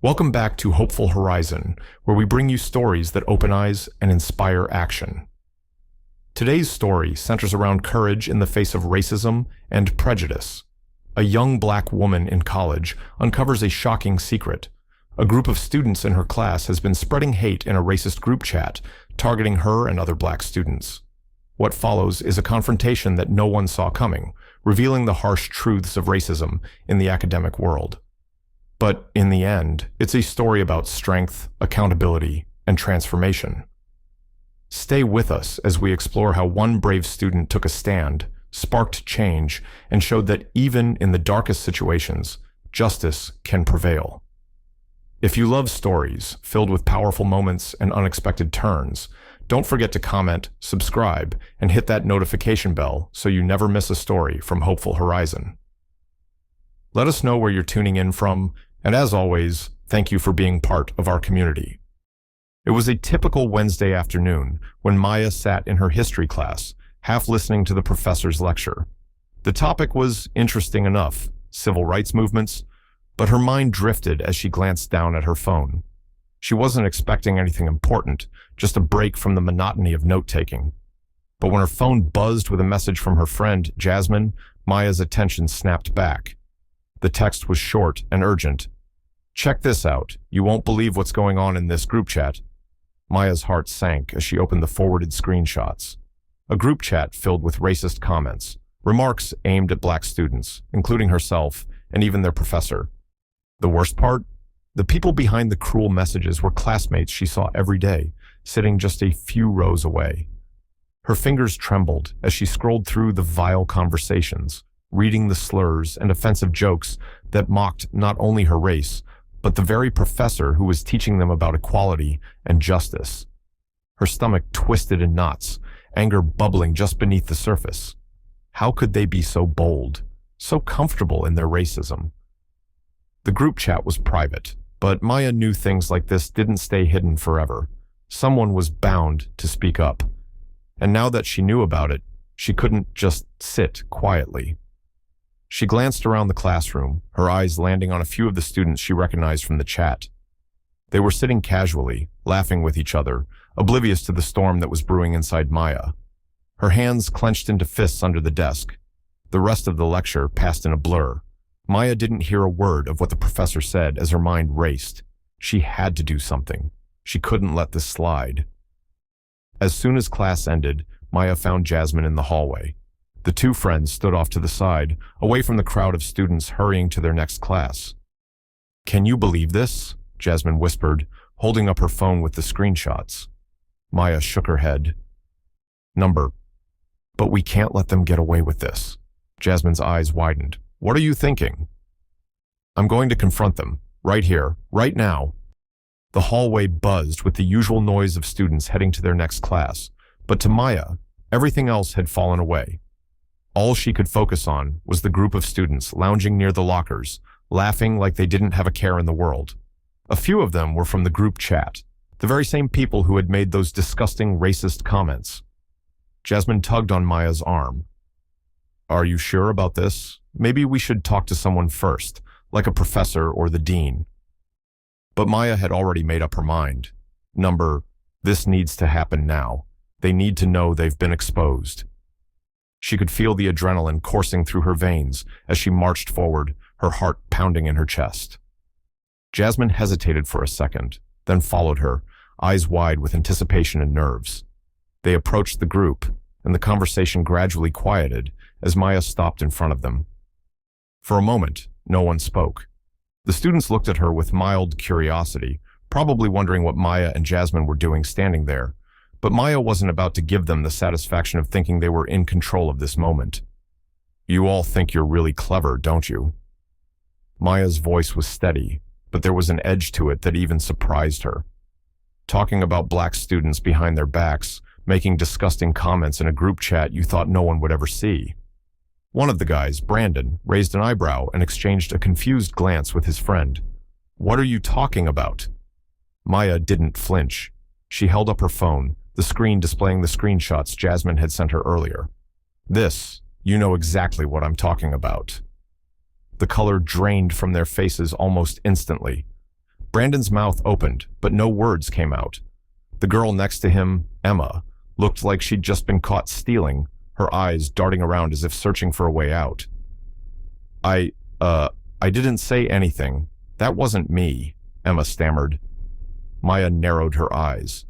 Welcome back to Hopeful Horizon, where we bring you stories that open eyes and inspire action. Today's story centers around courage in the face of racism and prejudice. A young black woman in college uncovers a shocking secret. A group of students in her class has been spreading hate in a racist group chat, targeting her and other black students. What follows is a confrontation that no one saw coming, revealing the harsh truths of racism in the academic world. But in the end, it's a story about strength, accountability, and transformation. Stay with us as we explore how one brave student took a stand, sparked change, and showed that even in the darkest situations, justice can prevail. If you love stories filled with powerful moments and unexpected turns, don't forget to comment, subscribe, and hit that notification bell so you never miss a story from Hopeful Horizon. Let us know where you're tuning in from, and as always, thank you for being part of our community. It was a typical Wednesday afternoon when Maya sat in her history class, half listening to the professor's lecture. The topic was interesting enough, civil rights movements, but her mind drifted as she glanced down at her phone. She wasn't expecting anything important, just a break from the monotony of note-taking. But when her phone buzzed with a message from her friend, Jasmine, Maya's attention snapped back. The text was short and urgent. "Check this out. You won't believe what's going on in this group chat." Maya's heart sank as she opened the forwarded screenshots. A group chat filled with racist comments, remarks aimed at black students, including herself and even their professor. The worst part? The people behind the cruel messages were classmates she saw every day, sitting just a few rows away. Her fingers trembled as she scrolled through the vile conversations, reading the slurs and offensive jokes that mocked not only her race, but the very professor who was teaching them about equality and justice. Her stomach twisted in knots, anger bubbling just beneath the surface. How could they be so bold, so comfortable in their racism? The group chat was private, but Maya knew things like this didn't stay hidden forever. Someone was bound to speak up. And now that she knew about it, she couldn't just sit quietly. She glanced around the classroom, her eyes landing on a few of the students she recognized from the chat. They were sitting casually, laughing with each other, oblivious to the storm that was brewing inside Maya. Her hands clenched into fists under the desk. The rest of the lecture passed in a blur. Maya didn't hear a word of what the professor said as her mind raced. She had to do something. She couldn't let this slide. As soon as class ended, Maya found Jasmine in the hallway. The two friends stood off to the side, away from the crowd of students hurrying to their next class. "Can you believe this?" Jasmine whispered, holding up her phone with the screenshots. Maya shook her head. But we can't let them get away with this." Jasmine's eyes widened. "What are you thinking?" "I'm going to confront them, right here, right now." The hallway buzzed with the usual noise of students heading to their next class, but to Maya, everything else had fallen away. All she could focus on was the group of students lounging near the lockers, laughing like they didn't have a care in the world. A few of them were from the group chat, the very same people who had made those disgusting racist comments. Jasmine tugged on Maya's arm. "Are you sure about this? Maybe we should talk to someone first, like a professor or the dean." But Maya had already made up her mind. This needs to happen now. They need to know they've been exposed. She could feel the adrenaline coursing through her veins as she marched forward, her heart pounding in her chest. Jasmine hesitated for a second, then followed her, eyes wide with anticipation and nerves. They approached the group, and the conversation gradually quieted as Maya stopped in front of them. For a moment, no one spoke. The students looked at her with mild curiosity, probably wondering what Maya and Jasmine were doing standing there. But Maya wasn't about to give them the satisfaction of thinking they were in control of this moment. "You all think you're really clever, don't you?" Maya's voice was steady, but there was an edge to it that even surprised her. Talking about black students behind their backs, making disgusting comments in a group chat you thought no one would ever see. One of the guys, Brandon, raised an eyebrow and exchanged a confused glance with his friend. "What are you talking about?" Maya didn't flinch. She held up her phone, the screen displaying the screenshots Jasmine had sent her earlier. You know exactly what I'm talking about." The color drained from their faces almost instantly. Brandon's mouth opened, but no words came out. The girl next to him, Emma, looked like she'd just been caught stealing, her eyes darting around as if searching for a way out. I didn't say anything. That wasn't me, Emma stammered. Maya narrowed her eyes.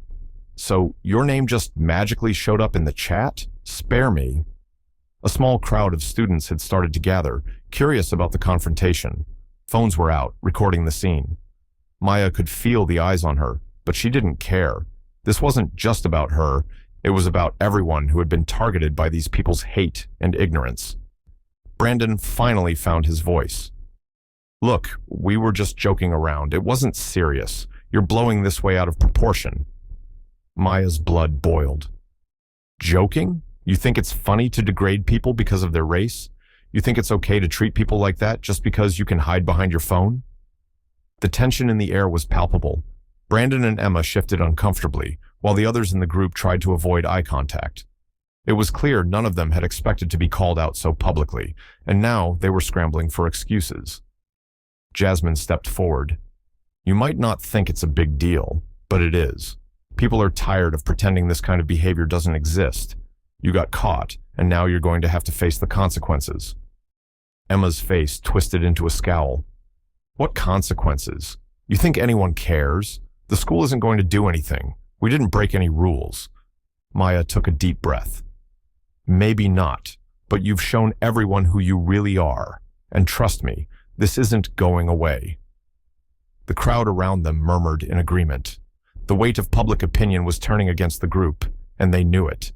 So, your name just magically showed up in the chat? Spare me. A small crowd of students had started to gather, curious about the confrontation. Phones were out, recording the scene. Maya could feel the eyes on her, but she didn't care. This wasn't just about her, it was about everyone who had been targeted by these people's hate and ignorance. Brandon finally found his voice. Look, we were just joking around. It wasn't serious. You're blowing this way out of proportion. Maya's blood boiled. Joking? You think it's funny to degrade people because of their race? You think it's okay to treat people like that just because you can hide behind your phone? The tension in the air was palpable. Brandon and Emma shifted uncomfortably, while the others in the group tried to avoid eye contact. It was clear none of them had expected to be called out so publicly, and now they were scrambling for excuses. Jasmine stepped forward. You might not think it's a big deal, but it is. People are tired of pretending this kind of behavior doesn't exist. You got caught, and now you're going to have to face the consequences. Emma's face twisted into a scowl. What consequences? You think anyone cares? The school isn't going to do anything. We didn't break any rules. Maya took a deep breath. Maybe not, but you've shown everyone who you really are. And trust me, this isn't going away. The crowd around them murmured in agreement. The weight of public opinion was turning against the group, and they knew it.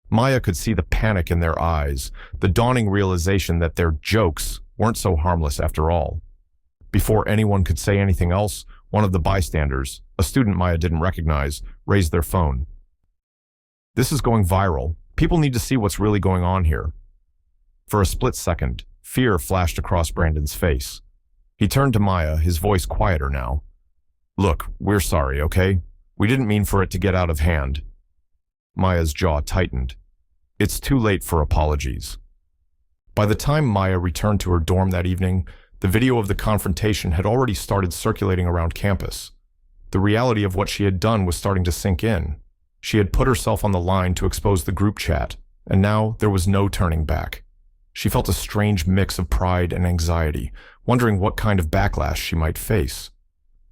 Maya could see the panic in their eyes, the dawning realization that their jokes weren't so harmless after all. Before anyone could say anything else, one of the bystanders, a student Maya didn't recognize, raised their phone. This is going viral. People need to see what's really going on here. For a split second, fear flashed across Brandon's face. He turned to Maya, his voice quieter now. Look, we're sorry, okay? We didn't mean for it to get out of hand. Maya's jaw tightened. It's too late for apologies. By the time Maya returned to her dorm that evening, the video of the confrontation had already started circulating around campus. The reality of what she had done was starting to sink in. She had put herself on the line to expose the group chat, and now there was no turning back. She felt a strange mix of pride and anxiety, wondering what kind of backlash she might face.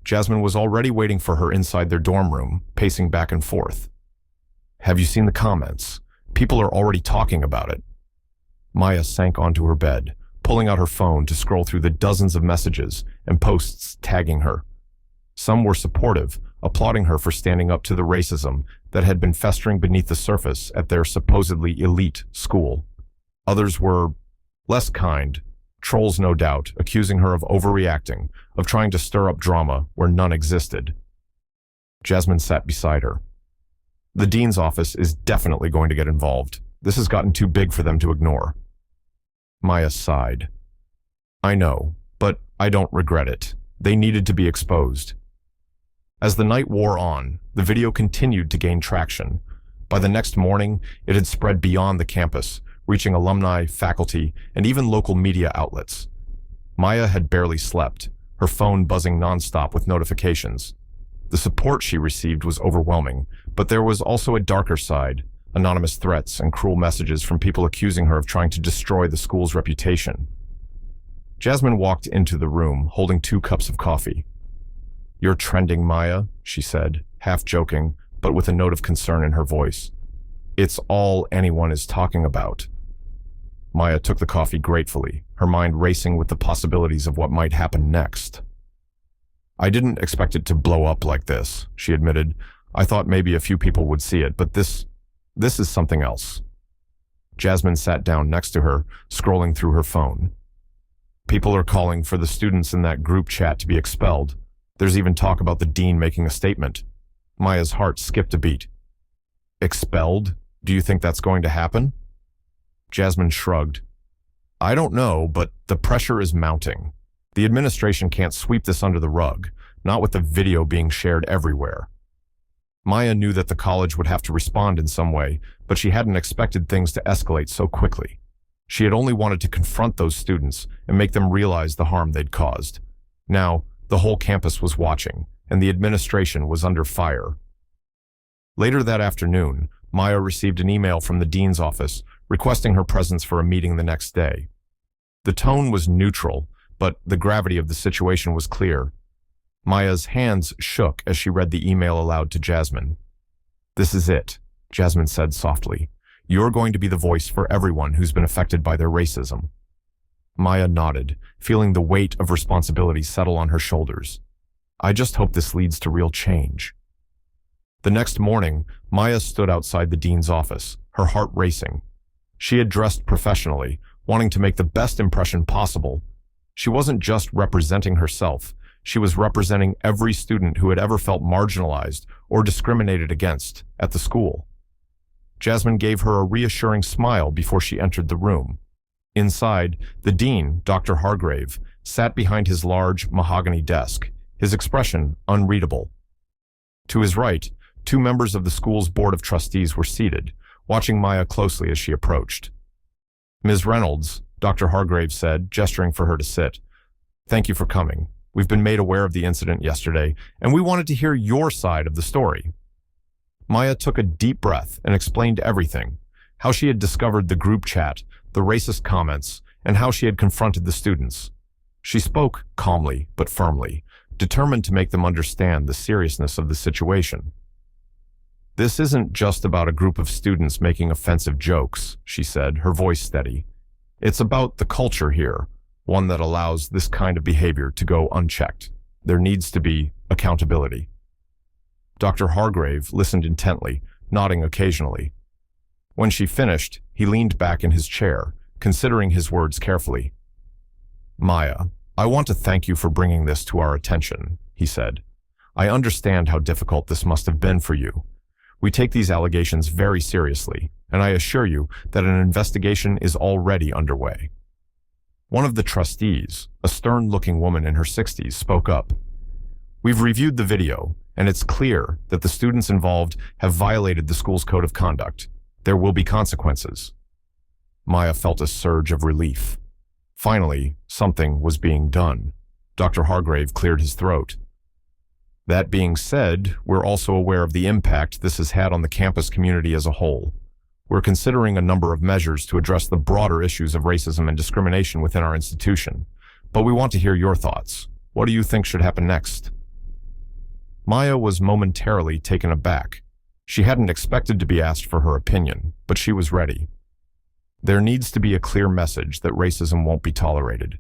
Jasmine was already waiting for her inside their dorm room, pacing back and forth. Have you seen the comments? People are already talking about it. Maya sank onto her bed, pulling out her phone to scroll through the dozens of messages and posts tagging her. Some were supportive, applauding her for standing up to the racism that had been festering beneath the surface at their supposedly elite school. Others were less kind, trolls no doubt, accusing her of overreacting, of trying to stir up drama where none existed. Jasmine sat beside her. The dean's office is definitely going to get involved. This has gotten too big for them to ignore. Maya sighed. I know, but I don't regret it. They needed to be exposed. As the night wore on, the video continued to gain traction. By the next morning, it had spread beyond the campus, reaching alumni, faculty, and even local media outlets. Maya had barely slept, her phone buzzing nonstop with notifications. The support she received was overwhelming, but there was also a darker side, anonymous threats and cruel messages from people accusing her of trying to destroy the school's reputation. Jasmine walked into the room, holding 2 cups of coffee. You're trending, Maya, she said, half joking, but with a note of concern in her voice. It's all anyone is talking about. Maya took the coffee gratefully, her mind racing with the possibilities of what might happen next. I didn't expect it to blow up like this, she admitted. I thought maybe a few people would see it, but this is something else. Jasmine sat down next to her, scrolling through her phone. People are calling for the students in that group chat to be expelled. There's even talk about the dean making a statement. Maya's heart skipped a beat. Expelled? Do you think that's going to happen? Jasmine shrugged. I don't know, but the pressure is mounting. The administration can't sweep this under the rug, not with the video being shared everywhere. Maya knew that the college would have to respond in some way, but she hadn't expected things to escalate so quickly. She had only wanted to confront those students and make them realize the harm they'd caused. Now, The whole campus was watching, and the administration was under fire. Later that afternoon, Maya received an email from the dean's office requesting her presence for a meeting the next day. The tone was neutral, but the gravity of the situation was clear. Maya's hands shook as she read the email aloud to Jasmine. "This is it," Jasmine said softly. "You're going to be the voice for everyone who's been affected by their racism." Maya nodded, feeling the weight of responsibility settle on her shoulders. "I just hope this leads to real change." The next morning, Maya stood outside the dean's office, her heart racing. She had dressed professionally, wanting to make the best impression possible. She wasn't just representing herself, she was representing every student who had ever felt marginalized or discriminated against at the school. Jasmine gave her a reassuring smile before she entered the room. Inside, the dean, Dr. Hargrave, sat behind his large mahogany desk, his expression unreadable. To his right, two members of the school's board of trustees were seated, watching Maya closely as she approached. "Ms. Reynolds," Dr. Hargrave said, gesturing for her to sit. "Thank you for coming. We've been made aware of the incident yesterday, and we wanted to hear your side of the story." Maya took a deep breath and explained everything, how she had discovered the group chat, the racist comments, and how she had confronted the students. She spoke calmly but firmly, determined to make them understand the seriousness of the situation. "This isn't just about a group of students making offensive jokes," she said, her voice steady. "It's about the culture here, one that allows this kind of behavior to go unchecked. There needs to be accountability." Dr. Hargrave listened intently, nodding occasionally. When she finished, he leaned back in his chair, considering his words carefully. "Maya, I want to thank you for bringing this to our attention," he said. "I understand how difficult this must have been for you. We take these allegations very seriously, and I assure you that an investigation is already underway." One of the trustees, a stern-looking woman in her 60s, spoke up. "We've reviewed the video, and it's clear that the students involved have violated the school's code of conduct. There will be consequences." Maya felt a surge of relief. Finally, something was being done. Dr. Hargrave cleared his throat. "That being said, we're also aware of the impact this has had on the campus community as a whole. We're considering a number of measures to address the broader issues of racism and discrimination within our institution. But we want to hear your thoughts. What do you think should happen next?" Maya was momentarily taken aback. She hadn't expected to be asked for her opinion, but she was ready. "There needs to be a clear message that racism won't be tolerated.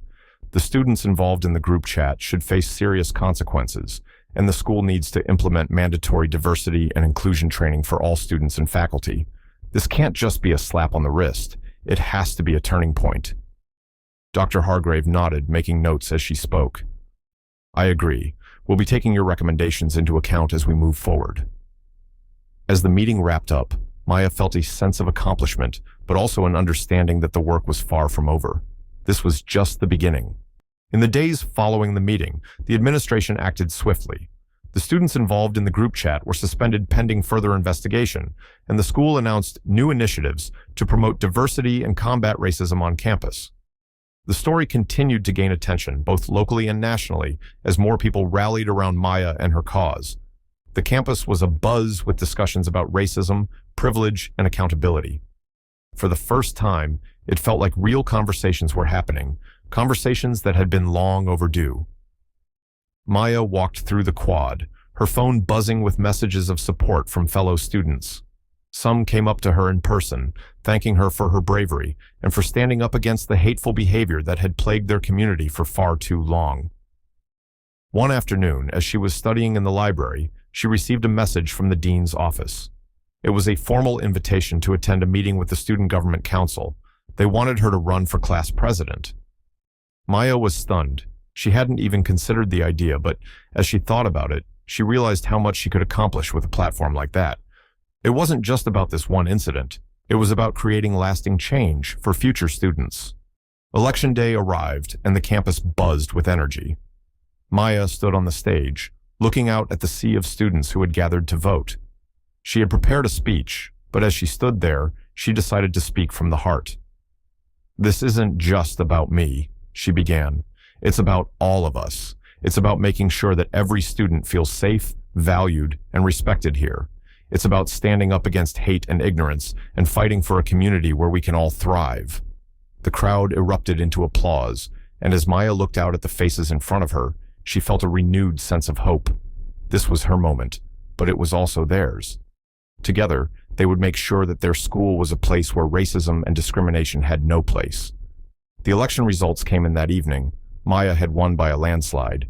The students involved in the group chat should face serious consequences, and the school needs to implement mandatory diversity and inclusion training for all students and faculty. This can't just be a slap on the wrist. It has to be a turning point." Dr. Hargrave nodded, making notes as she spoke. "I agree. We'll be taking your recommendations into account as we move forward." As the meeting wrapped up, Maya felt a sense of accomplishment, but also an understanding that the work was far from over. This was just the beginning. In the days following the meeting, the administration acted swiftly. The students involved in the group chat were suspended pending further investigation, and the school announced new initiatives to promote diversity and combat racism on campus. The story continued to gain attention, both locally and nationally, as more people rallied around Maya and her cause. The campus was abuzz with discussions about racism, privilege, and accountability. For the first time, it felt like real conversations were happening, conversations that had been long overdue. Maya walked through the quad, her phone buzzing with messages of support from fellow students. Some came up to her in person, thanking her for her bravery and for standing up against the hateful behavior that had plagued their community for far too long. One afternoon, as she was studying in the library, she received a message from the dean's office. It was a formal invitation to attend a meeting with the Student Government Council. They wanted her to run for class president. Maya was stunned. She hadn't even considered the idea, but as she thought about it, she realized how much she could accomplish with a platform like that. It wasn't just about this one incident. It was about creating lasting change for future students. Election day arrived, and the campus buzzed with energy. Maya stood on the stage, looking out at the sea of students who had gathered to vote. She had prepared a speech, but as she stood there, she decided to speak from the heart. "This isn't just about me," she began. "It's about all of us. It's about making sure that every student feels safe, valued, and respected here. It's about standing up against hate and ignorance and fighting for a community where we can all thrive. The crowd erupted into applause, and as Maya looked out at the faces in front of her, she felt a renewed sense of hope. This was her moment, but it was also theirs. Together, they would make sure that their school was a place where racism and discrimination had no place. The election results came in that evening. Maya had won by a landslide.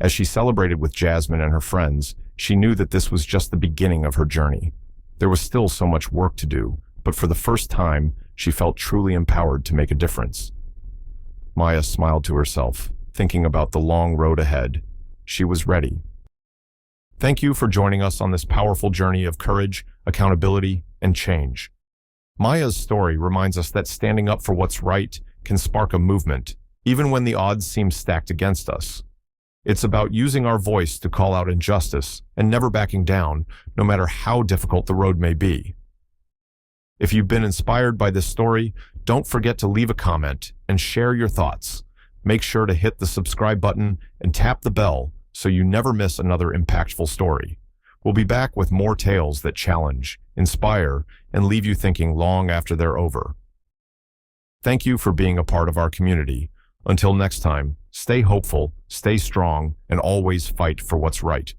As she celebrated with Jasmine and her friends, she knew that this was just the beginning of her journey. There was still so much work to do, but for the first time, she felt truly empowered to make a difference. Maya smiled to herself, thinking about the long road ahead. She was ready. Thank you for joining us on this powerful journey of courage, accountability, and change. Maya's story reminds us that standing up for what's right can spark a movement, even when the odds seem stacked against us. It's about using our voice to call out injustice and never backing down, no matter how difficult the road may be. If you've been inspired by this story, don't forget to leave a comment and share your thoughts. Make sure to hit the subscribe button and tap the bell so you never miss another impactful story. We'll be back with more tales that challenge, inspire, and leave you thinking long after they're over. Thank you for being a part of our community. Until next time, stay hopeful, stay strong, and always fight for what's right.